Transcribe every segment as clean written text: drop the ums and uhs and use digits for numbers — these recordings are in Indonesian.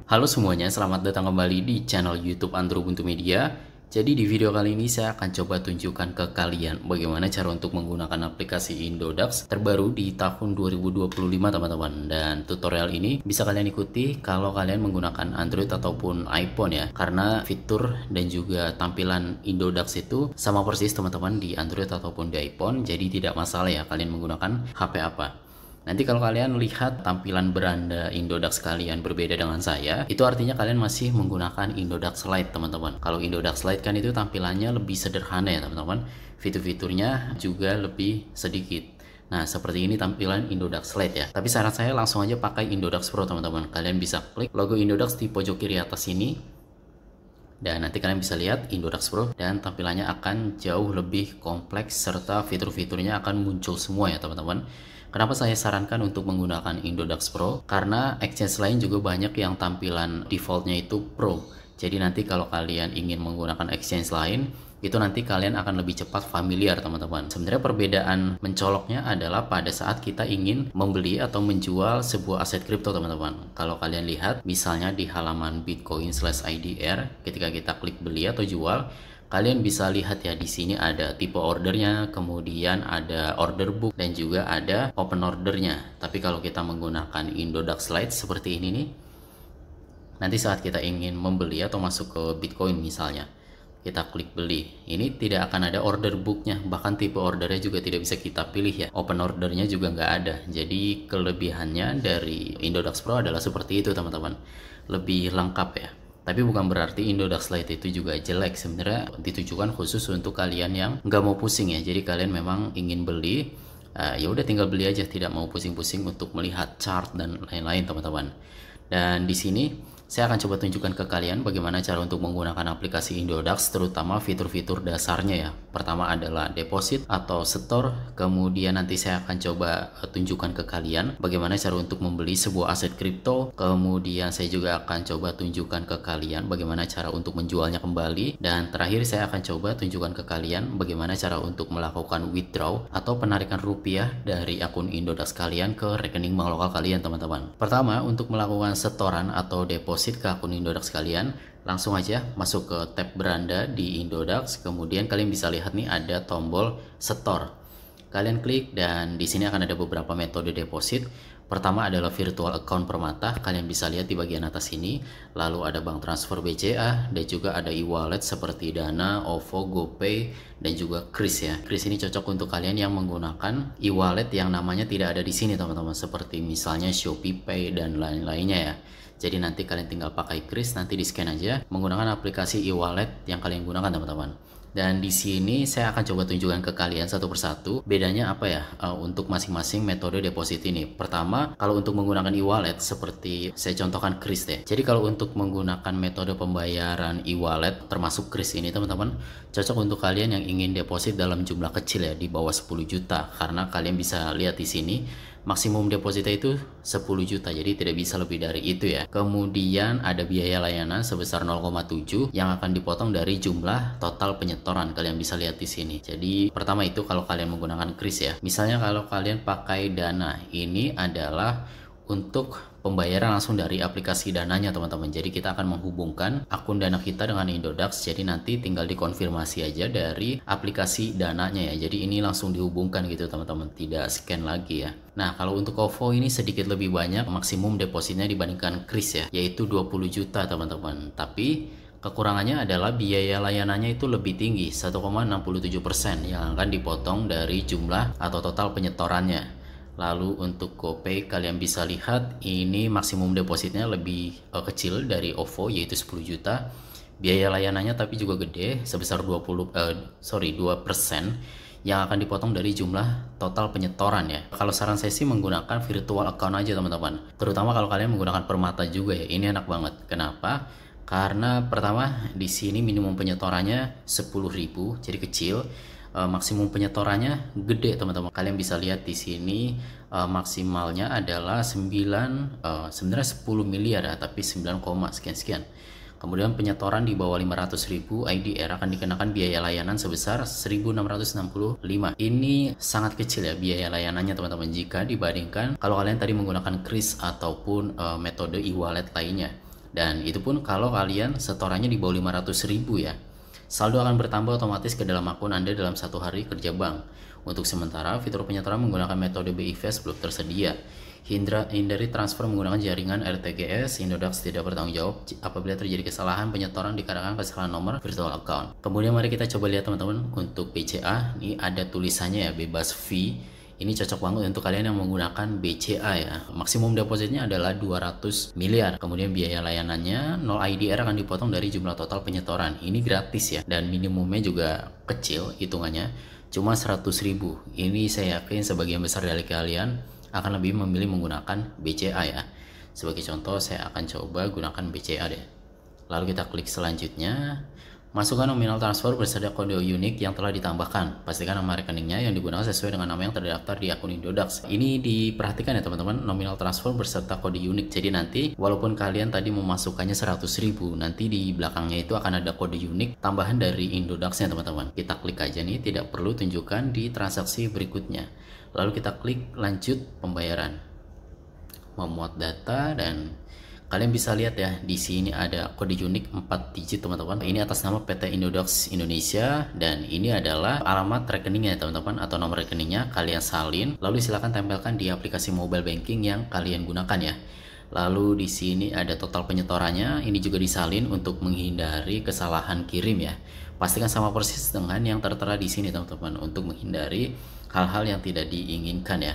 Halo semuanya, selamat datang kembali di channel YouTube Andro Ubuntu Media. Jadi di video kali ini saya akan coba tunjukkan ke kalian bagaimana cara untuk menggunakan aplikasi Indodax terbaru di tahun 2025 teman-teman. Dan tutorial ini bisa kalian ikuti kalau kalian menggunakan Android ataupun iPhone ya. Karena fitur dan juga tampilan Indodax itu sama persis teman-teman di Android ataupun di iPhone. Jadi tidak masalah ya kalian menggunakan HP apa. Nanti kalau kalian lihat tampilan beranda Indodax kalian berbeda dengan saya, itu artinya kalian masih menggunakan Indodax Lite teman-teman. Kalau Indodax Lite kan itu tampilannya lebih sederhana ya teman-teman. Fitur-fiturnya juga lebih sedikit. Nah, seperti ini tampilan Indodax Lite ya. Tapi saran saya langsung aja pakai Indodax Pro teman-teman. Kalian bisa klik logo Indodax di pojok kiri atas ini. Dan nanti kalian bisa lihat Indodax Pro dan tampilannya akan jauh lebih kompleks serta fitur-fiturnya akan muncul semua ya teman-teman. Kenapa saya sarankan untuk menggunakan Indodax Pro? Karena exchange lain juga banyak yang tampilan defaultnya itu Pro. Jadi nanti kalau kalian ingin menggunakan exchange lain, itu nanti kalian akan lebih cepat familiar teman-teman. Sebenarnya perbedaan mencoloknya adalah pada saat kita ingin membeli atau menjual sebuah aset kripto teman-teman. Kalau kalian lihat misalnya di halaman Bitcoin/IDR, ketika kita klik beli atau jual, kalian bisa lihat ya di sini ada tipe ordernya, kemudian ada order book dan juga ada open ordernya. Tapi kalau kita menggunakan Indodax Lite seperti ini nih, nanti saat kita ingin membeli atau masuk ke Bitcoin misalnya, kita klik beli, ini tidak akan ada order booknya, bahkan tipe ordernya juga tidak bisa kita pilih ya, open ordernya juga nggak ada. Jadi kelebihannya dari Indodax Pro adalah seperti itu teman-teman, lebih lengkap ya. Tapi bukan berarti Indodax Lite itu juga jelek, sebenarnya ditujukan khusus untuk kalian yang nggak mau pusing ya. Jadi kalian memang ingin beli, ya udah tinggal beli aja, tidak mau pusing-pusing untuk melihat chart dan lain-lain teman-teman. Dan di sini saya akan coba tunjukkan ke kalian bagaimana cara untuk menggunakan aplikasi Indodax, terutama fitur-fitur dasarnya ya. Pertama adalah deposit atau store, kemudian nanti saya akan coba tunjukkan ke kalian bagaimana cara untuk membeli sebuah aset kripto, kemudian saya juga akan coba tunjukkan ke kalian bagaimana cara untuk menjualnya kembali, dan terakhir saya akan coba tunjukkan ke kalian bagaimana cara untuk melakukan withdraw atau penarikan rupiah dari akun Indodax kalian ke rekening bank lokal kalian teman-teman. Pertama, untuk melakukan setoran atau deposit ke akun Indodax kalian, langsung aja masuk ke tab beranda di Indodax, kemudian kalian bisa lihat nih ada tombol setor. Kalian klik dan di sini akan ada beberapa metode deposit. Pertama adalah virtual account Permata, kalian bisa lihat di bagian atas ini. Lalu ada bank transfer BCA dan juga ada e-wallet seperti Dana, OVO, GoPay dan juga Kris ya. Kris ini cocok untuk kalian yang menggunakan e-wallet yang namanya tidak ada di sini teman-teman, seperti misalnya ShopeePay dan lain-lainnya ya. Jadi nanti kalian tinggal pakai Kris, nanti di scan aja menggunakan aplikasi e-wallet yang kalian gunakan teman-teman. Dan di sini saya akan coba tunjukkan ke kalian satu persatu bedanya apa ya untuk masing-masing metode deposit ini. Pertama, kalau untuk menggunakan e-wallet seperti saya contohkan Kris deh. Jadi kalau untuk menggunakan metode pembayaran e-wallet termasuk Kris ini teman-teman, cocok untuk kalian yang ingin deposit dalam jumlah kecil ya, di bawah 10 juta. Karena kalian bisa lihat di sini maksimum depositnya itu 10 juta, jadi tidak bisa lebih dari itu ya. Kemudian ada biaya layanan sebesar 0,7 yang akan dipotong dari jumlah total penyetoran. Kalian bisa lihat di sini. Jadi pertama itu kalau kalian menggunakan Kris ya. Misalnya kalau kalian pakai Dana, ini adalah untuk pembayaran langsung dari aplikasi Dananya teman-teman. Jadi kita akan menghubungkan akun Dana kita dengan Indodax. Jadi nanti tinggal dikonfirmasi aja dari aplikasi Dananya ya. Jadi ini langsung dihubungkan gitu teman-teman, tidak scan lagi ya. Nah kalau untuk OVO ini sedikit lebih banyak maksimum depositnya dibandingkan Kris ya, yaitu 20 juta teman-teman. Tapi kekurangannya adalah biaya layanannya itu lebih tinggi, 1,67% yang akan dipotong dari jumlah atau total penyetorannya. Lalu untuk GoPay kalian bisa lihat ini maksimum depositnya lebih kecil dari OVO, yaitu 10 juta. Biaya layanannya tapi juga gede sebesar 2% yang akan dipotong dari jumlah total penyetoran ya. Kalau saran saya sih menggunakan virtual account aja teman-teman. Terutama kalau kalian menggunakan Permata juga ya. Ini enak banget. Kenapa? Karena pertama di sini minimum penyetorannya 10.000, jadi kecil. Maksimum penyetorannya gede teman-teman. Kalian bisa lihat di sini maksimalnya adalah sebenarnya 10 miliar ya, tapi 9, sekian. Kemudian penyetoran di bawah 500.000 IDR akan dikenakan biaya layanan sebesar 1.665. Ini sangat kecil ya biaya layanannya teman-teman jika dibandingkan kalau kalian tadi menggunakan Kris ataupun metode e-wallet lainnya. Dan itu pun kalau kalian setorannya di bawah 500.000 ya. Saldo akan bertambah otomatis ke dalam akun Anda dalam 1 hari kerja bank. Untuk sementara, fitur penyetoran menggunakan metode BI Fast belum tersedia. Hindari transfer menggunakan jaringan RTGS. Indodax tidak bertanggung jawab apabila terjadi kesalahan penyetoran dikarenakan kesalahan nomor virtual account. Kemudian mari kita coba lihat teman-teman untuk BCA. Ini ada tulisannya ya, bebas fee. Ini cocok banget untuk kalian yang menggunakan BCA ya. Maksimum depositnya adalah 200 miliar. Kemudian biaya layanannya 0 IDR akan dipotong dari jumlah total penyetoran. Ini gratis ya. Dan minimumnya juga kecil hitungannya. Cuma 100.000. Ini saya yakin sebagian besar dari kalian akan lebih memilih menggunakan BCA ya. Sebagai contoh saya akan coba gunakan BCA deh. Lalu kita klik selanjutnya. Masukkan nominal transfer beserta kode unik yang telah ditambahkan. Pastikan nama rekeningnya yang digunakan sesuai dengan nama yang terdaftar di akun Indodax. Ini diperhatikan ya teman-teman, nominal transfer beserta kode unik. Jadi nanti walaupun kalian tadi memasukkannya 100.000, nanti di belakangnya itu akan ada kode unik tambahan dari Indodax-nya teman-teman. Kita klik aja nih, tidak perlu tunjukkan di transaksi berikutnya. Lalu kita klik lanjut pembayaran. Memuat data dan kalian bisa lihat ya, di sini ada kode unik 4 digit teman-teman. Ini atas nama PT Indodax Indonesia dan ini adalah alamat rekeningnya teman-teman atau nomor rekeningnya. Kalian salin, lalu silakan tempelkan di aplikasi mobile banking yang kalian gunakan ya. Lalu di sini ada total penyetorannya, ini juga disalin untuk menghindari kesalahan kirim ya. Pastikan sama persis dengan yang tertera di sini teman-teman untuk menghindari hal-hal yang tidak diinginkan ya.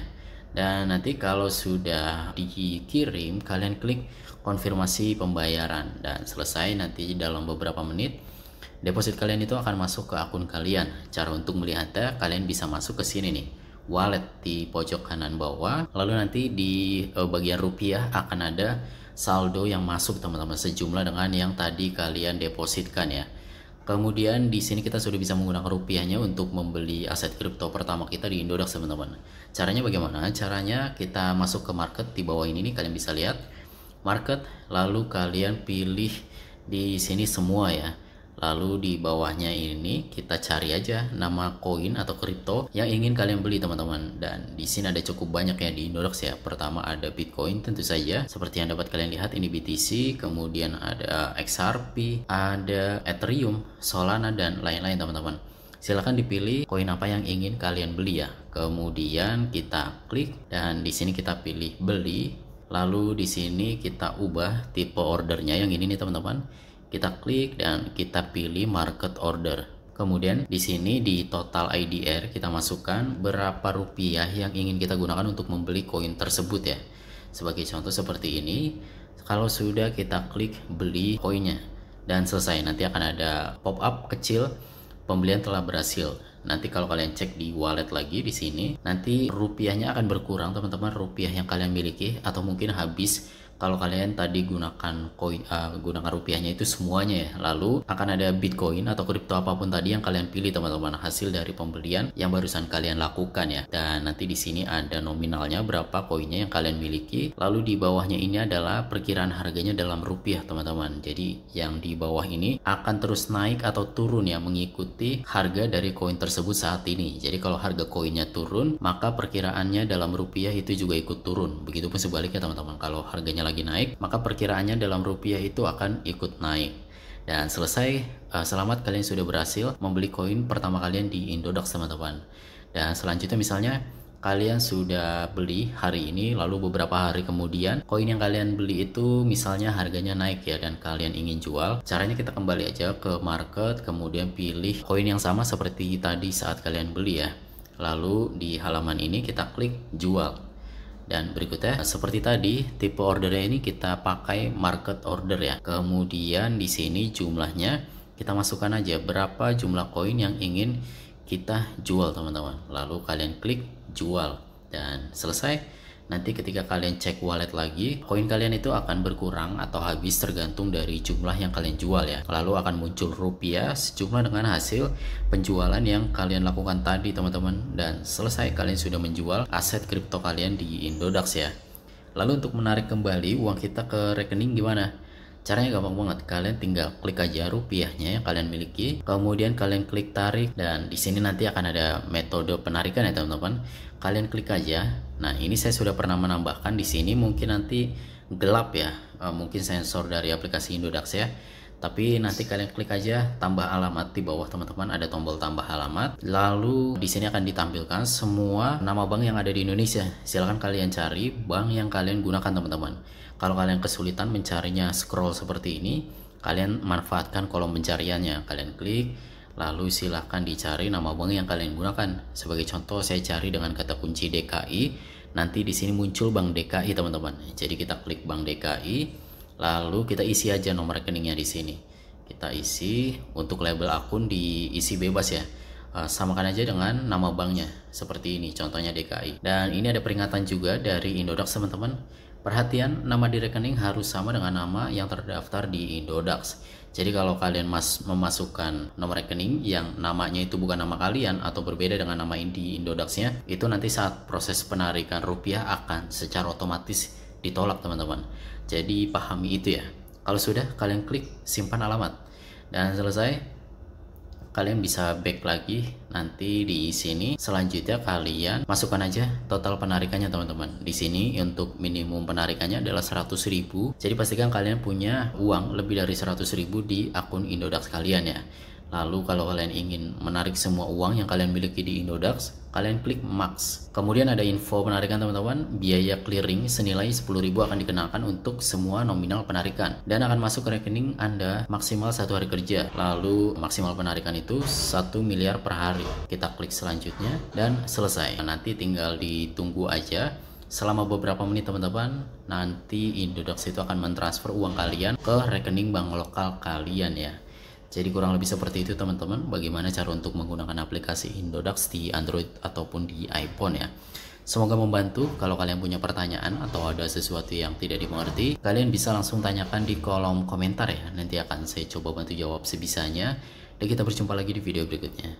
Dan nanti kalau sudah dikirim, kalian klik konfirmasi pembayaran dan selesai. Nanti dalam beberapa menit deposit kalian itu akan masuk ke akun kalian. Cara untuk melihatnya, kalian bisa masuk ke sini nih, wallet di pojok kanan bawah. Lalu nanti di bagian rupiah akan ada saldo yang masuk teman-teman, sejumlah dengan yang tadi kalian depositkan ya. Kemudian di sini kita sudah bisa menggunakan rupiahnya untuk membeli aset kripto pertama kita di Indodax teman-teman. Caranya bagaimana? Caranya kita masuk ke market di bawah ini nih, kalian bisa lihat market, lalu kalian pilih di sini semua ya. Lalu di bawahnya ini kita cari aja nama koin atau kripto yang ingin kalian beli teman-teman. Dan di sini ada cukup banyak ya di Indodax ya. Pertama ada Bitcoin tentu saja, seperti yang dapat kalian lihat ini BTC, kemudian ada XRP, ada Ethereum, Solana dan lain-lain teman-teman. Silahkan dipilih koin apa yang ingin kalian beli ya. Kemudian kita klik dan di sini kita pilih beli. Lalu di sini kita ubah tipe ordernya yang ini nih teman-teman. Kita klik dan kita pilih market order. Kemudian di sini di total IDR kita masukkan berapa rupiah yang ingin kita gunakan untuk membeli koin tersebut ya. Sebagai contoh seperti ini. Kalau sudah kita klik beli koinnya dan selesai, nanti akan ada pop up kecil pembelian telah berhasil. Nanti kalau kalian cek di wallet lagi di sini, nanti rupiahnya akan berkurang teman-teman, rupiah yang kalian miliki, atau mungkin habis kalau kalian tadi gunakan koin, gunakan rupiahnya itu semuanya ya. Lalu akan ada Bitcoin atau kripto apapun tadi yang kalian pilih teman-teman, hasil dari pembelian yang barusan kalian lakukan ya. Dan nanti di sini ada nominalnya berapa koinnya yang kalian miliki. Lalu di bawahnya ini adalah perkiraan harganya dalam rupiah teman-teman. Jadi yang di bawah ini akan terus naik atau turun ya, mengikuti harga dari koin tersebut saat ini. Jadi kalau harga koinnya turun, maka perkiraannya dalam rupiah itu juga ikut turun. Begitupun sebaliknya teman-teman, kalau harganya lagi naik, maka perkiraannya dalam rupiah itu akan ikut naik. Dan selesai, selamat kalian sudah berhasil membeli koin pertama kalian di Indodax teman-teman. Dan selanjutnya misalnya kalian sudah beli hari ini, lalu beberapa hari kemudian koin yang kalian beli itu misalnya harganya naik ya, dan kalian ingin jual. Caranya kita kembali aja ke market, kemudian pilih koin yang sama seperti tadi saat kalian beli ya. Lalu di halaman ini kita klik jual. Dan berikutnya seperti tadi, tipe ordernya ini kita pakai market order ya. Kemudian di sini jumlahnya kita masukkan aja berapa jumlah koin yang ingin kita jual teman-teman. Lalu kalian klik jual dan selesai. Nanti ketika kalian cek wallet lagi, koin kalian itu akan berkurang atau habis tergantung dari jumlah yang kalian jual ya. Lalu akan muncul rupiah sejumlah dengan hasil penjualan yang kalian lakukan tadi teman-teman. Dan selesai, kalian sudah menjual aset kripto kalian di Indodax ya. Lalu untuk menarik kembali uang kita ke rekening gimana? Caranya gampang banget, kalian tinggal klik aja rupiahnya yang kalian miliki, kemudian kalian klik tarik, dan di sini nanti akan ada metode penarikan ya teman-teman. Kalian klik aja. Nah ini saya sudah pernah menambahkan di sini, mungkin nanti gelap ya, mungkin sensor dari aplikasi Indodax ya. Tapi nanti kalian klik aja tambah alamat di bawah teman-teman, ada tombol tambah alamat. Lalu di sini akan ditampilkan semua nama bank yang ada di Indonesia. Silahkan kalian cari bank yang kalian gunakan teman-teman. Kalau kalian kesulitan mencarinya scroll seperti ini, kalian manfaatkan kolom pencariannya. Kalian klik, lalu silahkan dicari nama bank yang kalian gunakan. Sebagai contoh saya cari dengan kata kunci DKI. Nanti di sini muncul Bank DKI teman-teman. Jadi kita klik Bank DKI. Lalu kita isi aja nomor rekeningnya di sini. Kita isi, untuk label akun diisi bebas ya. Samakan aja dengan nama banknya seperti ini, contohnya DKI. Dan ini ada peringatan juga dari Indodax teman-teman. Perhatian, nama di rekening harus sama dengan nama yang terdaftar di Indodax. Jadi kalau kalian memasukkan nomor rekening yang namanya itu bukan nama kalian atau berbeda dengan nama di Indodaxnya, itu nanti saat proses penarikan rupiah akan secara otomatis ditolak teman-teman. Jadi pahami itu ya. Kalau sudah, kalian klik simpan alamat dan selesai. Kalian bisa back lagi nanti di sini. Selanjutnya kalian masukkan aja total penarikannya teman-teman. Di sini untuk minimum penarikannya adalah 100.000. Jadi pastikan kalian punya uang lebih dari 100.000 di akun Indodax kalian ya. Lalu kalau kalian ingin menarik semua uang yang kalian miliki di Indodax, kalian klik max. Kemudian ada info penarikan teman-teman. Biaya clearing senilai 10.000 akan dikenakan untuk semua nominal penarikan dan akan masuk ke rekening Anda maksimal 1 hari kerja. Lalu maksimal penarikan itu 1 miliar per hari. Kita klik selanjutnya dan selesai. Nanti tinggal ditunggu aja selama beberapa menit teman-teman. Nanti Indodax itu akan mentransfer uang kalian ke rekening bank lokal kalian ya. Jadi kurang lebih seperti itu teman-teman, bagaimana cara untuk menggunakan aplikasi Indodax di Android ataupun di iPhone ya. Semoga membantu. Kalau kalian punya pertanyaan atau ada sesuatu yang tidak dimengerti, kalian bisa langsung tanyakan di kolom komentar ya. Nanti akan saya coba bantu jawab sebisanya. Dan kita berjumpa lagi di video berikutnya.